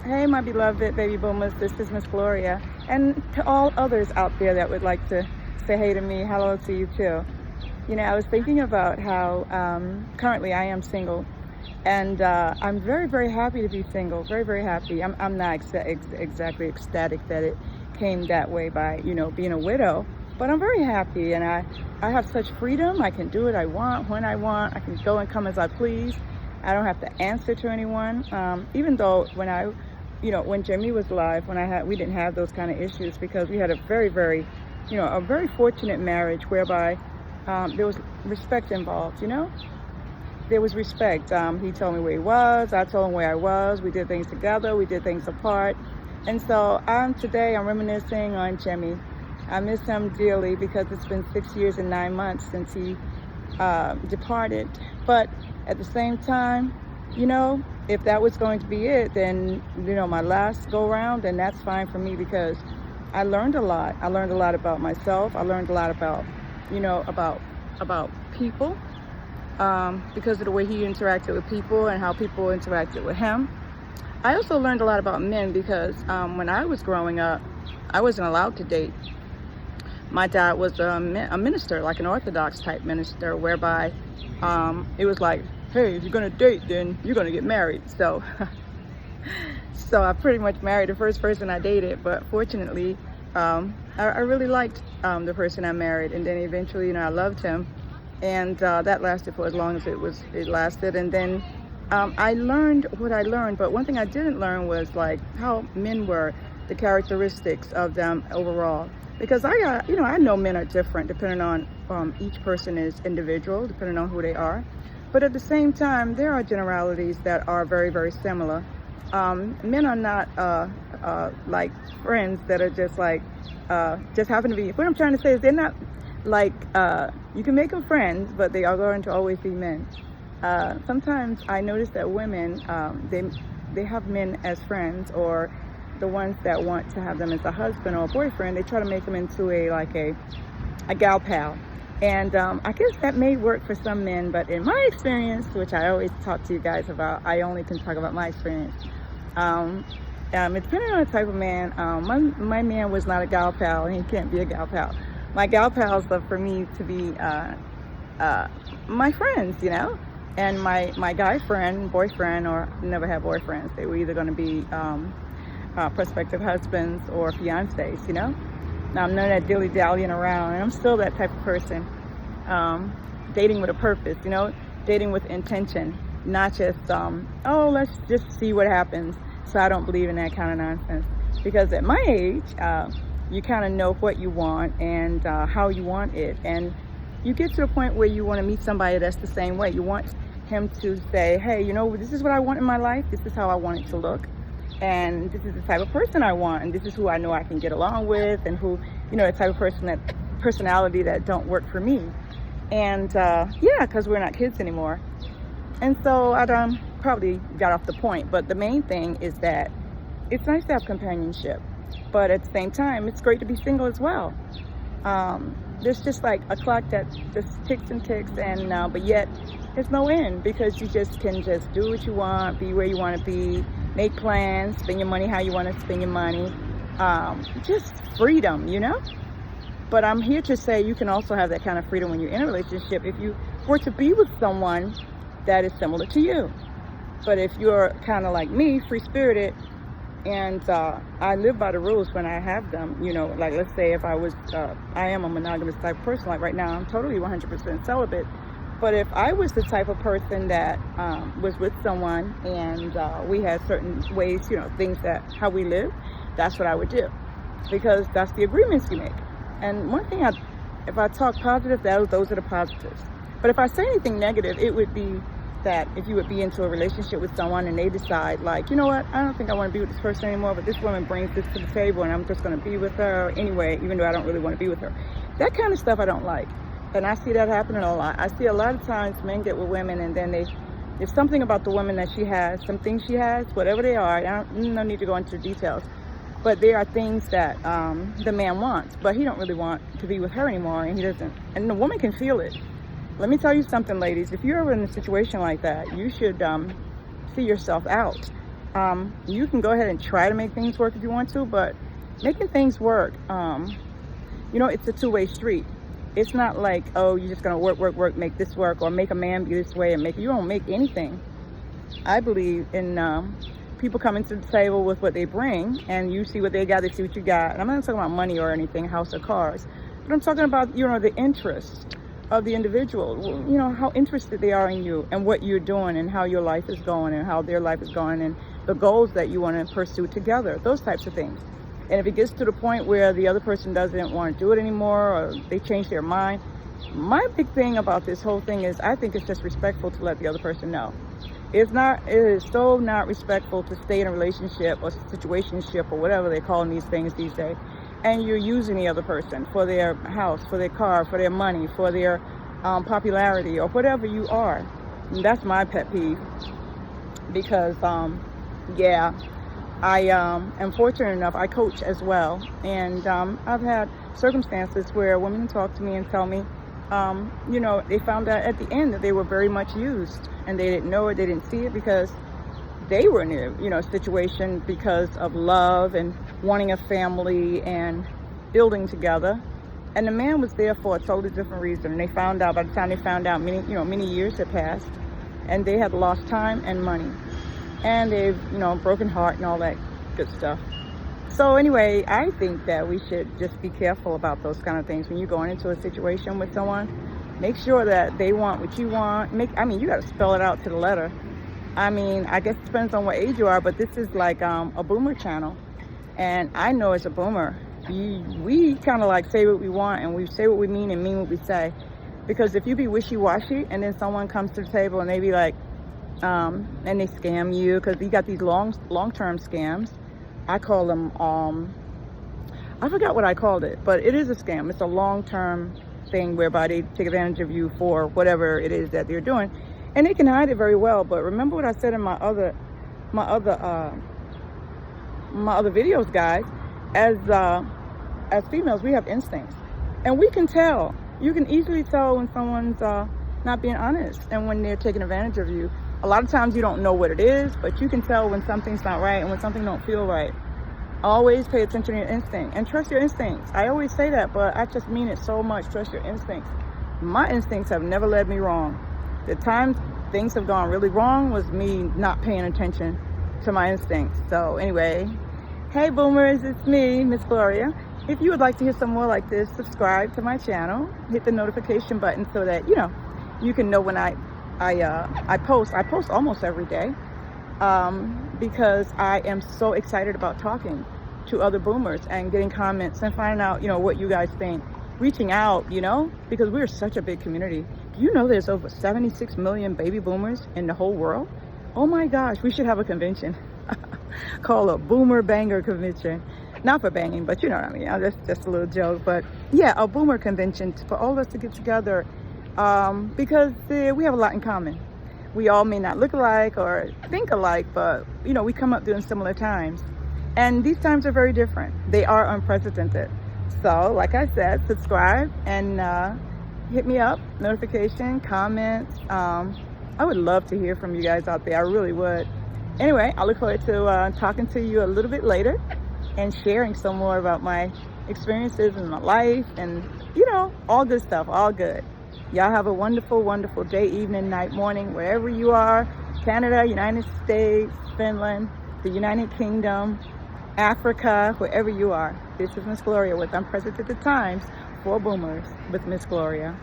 Hey, my beloved baby boomers, this is Miss Gloria. And to all others out there that would like to say hey to me, hello to you too. You know, I was thinking about how currently I am single, and I'm very, very happy to be single. Very, very happy. I'm not exactly ecstatic that it came that way by, being a widow, but I'm very happy, and I have such freedom. I can do what I want, when I want. I can go and come as I please. I don't have to answer to anyone, even though when Jimmy was alive, we didn't have those kind of issues because we had a very, very, a very fortunate marriage whereby there was respect involved, There was respect. He told me where he was, I told him where I was, we did things together, we did things apart. And so today I'm reminiscing on Jimmy. I miss him dearly because it's been 6 years and 9 months since he departed. But at the same time, if that was going to be it, then, my last go round, then that's fine for me because I learned a lot. I learned a lot about myself. I learned a lot about, about people because of the way he interacted with people and how people interacted with him. I also learned a lot about men because when I was growing up, I wasn't allowed to date. My dad was a minister, like an Orthodox type minister, whereby it was like, hey, if you're gonna date, then you're gonna get married. So I pretty much married the first person I dated, but fortunately, I really liked the person I married, and then eventually, I loved him, and that lasted for as long as it lasted. And then I learned what I learned, but one thing I didn't learn was like how men were, the characteristics of them overall. Because I know men are different depending on each person is individual, depending on who they are. But at the same time, there are generalities that are very, very similar. Men are not like friends that are just like, just happen to be. What I'm trying to say is they're not like, you can make them friends, but they are going to always be men. Sometimes I notice that women, they have men as friends, or the ones that want to have them as a husband or a boyfriend, they try to make them into a gal pal. And I guess that may work for some men, but in my experience, which I always talk to you guys about, I only can talk about my experience. It's depending on the type of man. My man was not a gal pal, and he can't be a gal pal. My gal pals are for me to be my friends, and my guy friend, boyfriend, or never had boyfriends. They were either going to be prospective husbands or fiancés, Now, I'm none of that dilly-dallying around, and I'm still that type of person. Dating with a purpose, dating with intention, not just, let's just see what happens. So I don't believe in that kind of nonsense. Because at my age, you kind of know what you want and how you want it. And you get to the point where you want to meet somebody that's the same way. You want him to say, hey, this is what I want in my life. This is how I want it to look. And this is the type of person I want, and this is who I know I can get along with, and who, the type of personality that don't work for me. And because we're not kids anymore. And so I probably got off the point, but the main thing is that it's nice to have companionship, but at the same time, it's great to be single as well. There's just like a clock that just ticks and ticks, and but yet there's no end, because you just can just do what you want, be where you want to be, make plans, spend your money how you want to spend your money. Just freedom, But I'm here to say you can also have that kind of freedom when you're in a relationship if you were to be with someone that is similar to you. But if you're kind of like me, free-spirited, and I live by the rules when I have them, like let's say if I am a monogamous type of person, like right now I'm totally 100% celibate. But if I was the type of person that was with someone and we had certain ways, things how we live, that's what I would do. Because that's the agreements you make. And one thing, if I talk positive, those are the positives. But if I say anything negative, it would be that if you would be into a relationship with someone and they decide like, you know what, I don't think I want to be with this person anymore, but this woman brings this to the table and I'm just going to be with her anyway, even though I don't really want to be with her. That kind of stuff I don't like. And I see that happening a lot. I see a lot of times men get with women and then there's something about the woman that she has, some things she has, whatever they are. No need to go into details. But there are things that the man wants, but he don't really want to be with her anymore, and he doesn't. And the woman can feel it. Let me tell you something, ladies. If you're ever in a situation like that, you should see yourself out. You can go ahead and try to make things work if you want to, but making things work, it's a two-way street. It's not like, oh, you're just gonna work, make this work, or make a man be this way and you don't make anything. I believe in people coming to the table with what they bring, and you see what they got, they see what you got. And I'm not talking about money or anything, house or cars, but I'm talking about, the interests of the individual, how interested they are in you and what you're doing and how your life is going and how their life is going and the goals that you want to pursue together, those types of things. And if it gets to the point where the other person doesn't want to do it anymore or they change their mind, my big thing about this whole thing is I think it's just respectful to let the other person know. It is so not respectful to stay in a relationship or situationship or whatever they're calling these things these days, and you're using the other person for their house, for their car, for their money, for their popularity, or whatever you are. And that's my pet peeve, because I am fortunate enough, I coach as well, and I've had circumstances where women talk to me and tell me, they found out at the end that they were very much used, and they didn't know it, they didn't see it, because they were in a situation because of love and wanting a family and building together, and the man was there for a totally different reason. And they found out, by the time they found out, many years had passed, and they had lost time and money, and they've broken heart and all that good stuff. So anyway, I think that we should just be careful about those kind of things. When you're going into a situation with someone, make sure that they want what you want. You got to spell it out to the letter. I guess it depends on what age you are, but this is like a boomer channel. And I know as a boomer, we kind of like say what we want, and we say what we mean and mean what we say. Because if you be wishy-washy and then someone comes to the table and they be like, and they scam you, because you got these long-term scams. I call them, I forgot what I called it, but it is a scam. It's a long-term thing whereby they take advantage of you for whatever it is that they're doing, and they can hide it very well. But remember what I said in my other videos, guys. As females, we have instincts, and we can tell. You can easily tell when someone's not being honest and when they're taking advantage of you. A lot of times you don't know what it is, but you can tell when something's not right and when something don't feel right. Always pay attention to your instinct and trust your instincts. I always say that, but I just mean it so much. Trust your instincts. My instincts have never led me wrong. The times things have gone really wrong was me not paying attention to my instincts. So anyway, hey boomers, it's me, Miss Gloria. If you would like to hear some more like this, subscribe to my channel, hit the notification button so that you can know when I post. I post almost every day, because I am so excited about talking to other boomers and getting comments and finding out, what you guys think. Reaching out, because we're such a big community. Do you know there's over 76 million baby boomers in the whole world? Oh my gosh, we should have a convention called a Boomer Banger Convention. Not for banging, but you know what I mean. That's just a little joke. But yeah, a boomer convention for all of us to get together. Because we have a lot in common. We all may not look alike or think alike, but we come up during similar times, and these times are very different. They are unprecedented. So like I said, subscribe and hit me up, notification, comments. I would love to hear from you guys out there. I really would. Anyway, I look forward to talking to you a little bit later and sharing some more about my experiences in my life and all good stuff, all good. Y'all have a wonderful, wonderful day, evening, night, morning, wherever you are. Canada, United States, Finland, the United Kingdom, Africa, wherever you are. This is Miss Gloria with Unprecedented Times for Boomers with Miss Gloria.